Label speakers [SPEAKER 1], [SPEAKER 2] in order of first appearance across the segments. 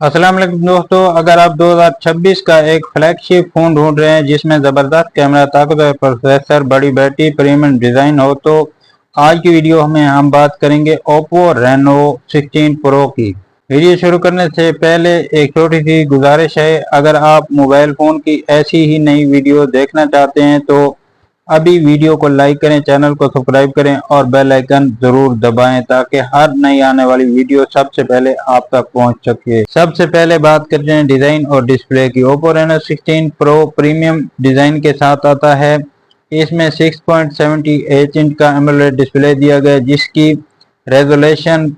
[SPEAKER 1] अस्सलाम वालेकुम दोस्तों, अगर आप 2026 का एक फ्लैगशिप फोन ढूंढ रहे हैं जिसमें ज़बरदस्त कैमरा, ताकतवर प्रोसेसर, बड़ी बैटरी, प्रीमियम डिज़ाइन हो तो आज की वीडियो में हम बात करेंगे Oppo Reno 16 Pro की। वीडियो शुरू करने से पहले एक छोटी सी गुजारिश है, अगर आप मोबाइल फ़ोन की ऐसी ही नई वीडियो देखना चाहते हैं तो अभी वीडियो को लाइक करें, चैनल को सब्सक्राइब करें और बेल आइकन जरूर दबाएं ताकि हर नई आने वाली वीडियो सबसे पहले आप तक पहुंच सके। सबसे पहले बात करते हैं डिजाइन और डिस्प्ले की। Oppo Reno 16 Pro premium design के साथ आता है। इसमें 6.78 इंच का एमोलेड डिस्प्ले दिया गया जिसकी रेजोल्यूशन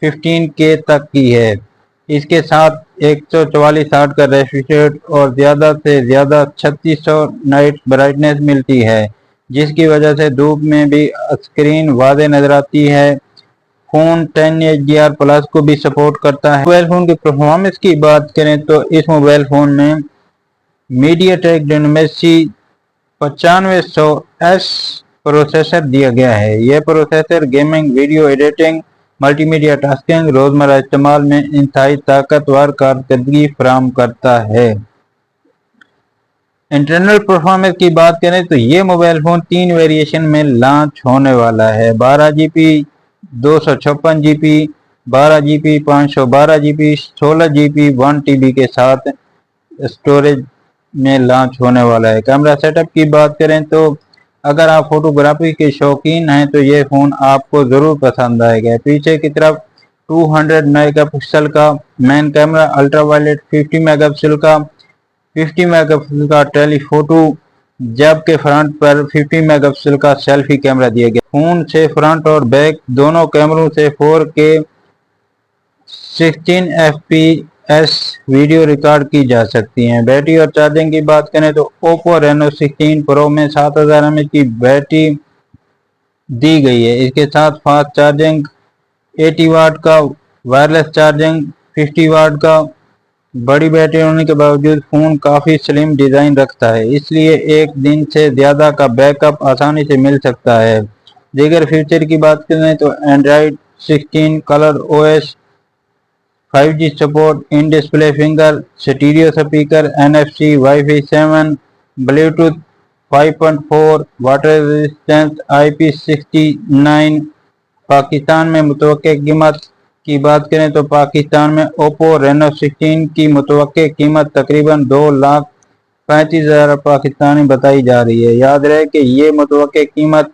[SPEAKER 1] 15K तक की है। इसके साथ 144 का रिफ्रेश रेट और ज़्यादा से ज़्यादा 3600 नाइट ब्राइटनेस मिलती है, जिसकी वजह से धूप में भी स्क्रीन वाज़ेह नजर आती है। फ़ोन 10 HDR प्लस को भी सपोर्ट करता है। मोबाइल फ़ोन की परफॉर्मेंस की बात करें तो इस मोबाइल फ़ोन में मीडियाटेक डायमेंसिटी 9500S प्रोसेसर दिया गया है। यह processor gaming, video editing, multimedia tasking, रोजमर्रा इस्तेमाल में इंतहाई ताकतवर कारकर्दगी फराहम करता है। इंटरनल परफॉर्मेंस की बात करें तो ये मोबाइल फोन 3 वेरिएशन में लॉन्च होने वाला है। 12GB, 256GB, 12GB, 512GB, 16GB, 1TB के साथ स्टोरेज में लॉन्च होने वाला है। कैमरा सेटअप की बात करें तो अगर आप फोटोग्राफी के शौकीन हैं तो ये फ़ोन आपको ज़रूर पसंद आएगा। पीछे की तरफ 200 मेगापिक्सल का main camera, ultra violet 50 megapixel का टेलीफोटो, जबकि फ्रंट पर 50 मेगापिक्सल का सेल्फी कैमरा दिया गया। फ़ोन से फ्रंट और बैक दोनों कैमरों से 4K 16 FPS वीडियो रिकॉर्ड की जा सकती हैं। बैटरी और चार्जिंग की बात करें तो Oppo Reno 16 Pro में 7000 mAh की बैटरी दी गई है। इसके साथ फास्ट चार्जिंग 80 वाट का, वायरलेस चार्जिंग 50 वाट का। बड़ी बैटरी होने के बावजूद फ़ोन काफ़ी स्लिम डिज़ाइन रखता है, इसलिए एक दिन से ज़्यादा का बैकअप आसानी से मिल सकता है। दीगर फीचर की बात करें तो Android 16, colour OS, 5G support, in display finger, stereo speaker, NFC, Wi-Fi 7, Bluetooth 5.4, water resistance IP69। Pakistan में मुतवक्के कीमत की बात करें तो पाकिस्तान में Oppo Reno 16 की मुतवक्के कीमत तकरीबन 2,35,000 पाकिस्तानी बताई जा रही है। याद रहे कि ये मुतवक्के कीमत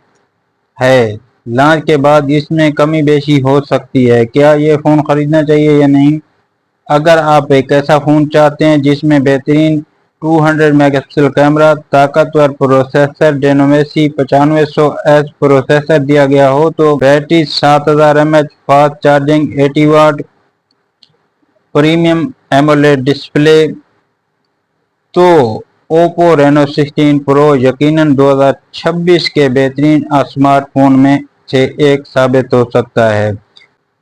[SPEAKER 1] है, लॉन्च के बाद इसमें कमी बेशी हो सकती है। क्या ये फ़ोन ख़रीदना चाहिए या नहीं? अगर आप एक ऐसा फ़ोन चाहते हैं जिसमें बेहतरीन 200 मेगापिक्सल कैमरा, ताकतवर प्रोसेसर, डायमेंसिटी 9500S प्रोसेसर दिया गया हो तो बैटरी 7000 mAh, फास्ट चार्जिंग 80 वाट, प्रीमियम एमोलेड डिस्प्ले, तो Oppo Reno 16 Pro यकीनन 2026 के बेहतरीन स्मार्टफोन में से एक साबित हो सकता है।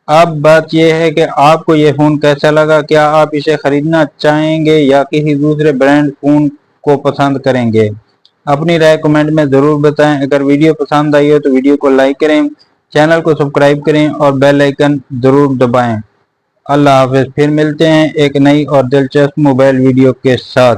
[SPEAKER 1] अब बात यह है कि आपको ये फ़ोन कैसा लगा, क्या आप इसे ख़रीदना चाहेंगे या किसी दूसरे ब्रांड फ़ोन को पसंद करेंगे? अपनी राय कमेंट में ज़रूर बताएं। अगर वीडियो पसंद आई हो तो वीडियो को लाइक करें, चैनल को सब्सक्राइब करें और बेल आइकन ज़रूर दबाएं। अल्लाह हाफ़िज़। फिर मिलते हैं एक नई और दिलचस्प मोबाइल वीडियो के साथ।